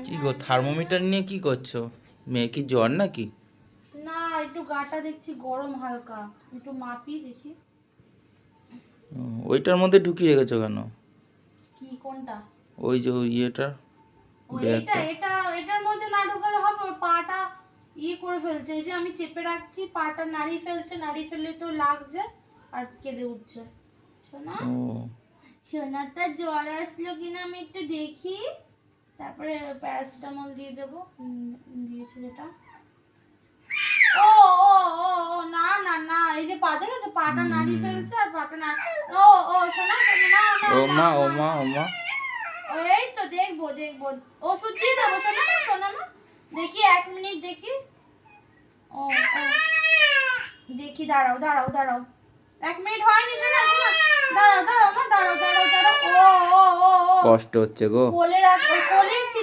কি গো, থার্মোমিটার নিয়ে কি করছো? মেয়ে কি জ্বর নাকি? না, একটু গাটা দেখছি গরম হালকা, একটু মাপি দেখি। ওইটার মধ্যে ঢুকিয়ে রেখেছো কেন? কি কোনটা? ওই যে ওই ইয়েটা, ও এটা ব্যাগটা। এটা এটার মধ্যে না ঢোকালে হবে? ওর পাটা করে ফেলছে, এই যে আমি চেপে রাখছি, পাটা নাড়িয়ে ফেলছে, নাড়িয়ে ফেললে তো লাগছে আর কেঁদে উঠছে। শোনা, ও সোনাটা জ্বর আসলো কিনা আমি একটু দেখি, তারপরে প্যারাসিটামল দিয়ে দেবো। দিয়েছে যেটা। ও ও ও ও না না না, এই যে পা দেখেছো, পাটা নাড়িয়ে ফেলছে আর পাটা না। ও ও শোনা শোনা, না না ও না মা ও না মা না। ও মা। এই তো দেখবো দেখবো, ওষুধ দিয়ে দেবো। শোনা না শোনা মা, দেখি 1 মিনিট দেখি। ও ও দেখি, দাঁড়াও দাঁড়াও দাঁড়াও, 1 মিনিট হয়নি। শোনা শোনা, দাঁড়াও দাঁড়াও মা, দাঁড়াও দাঁড়াও দাঁড়াও। ও ও ও ও কষ্ট হচ্ছে গো। কোলে রাখ, কোলে ছিল।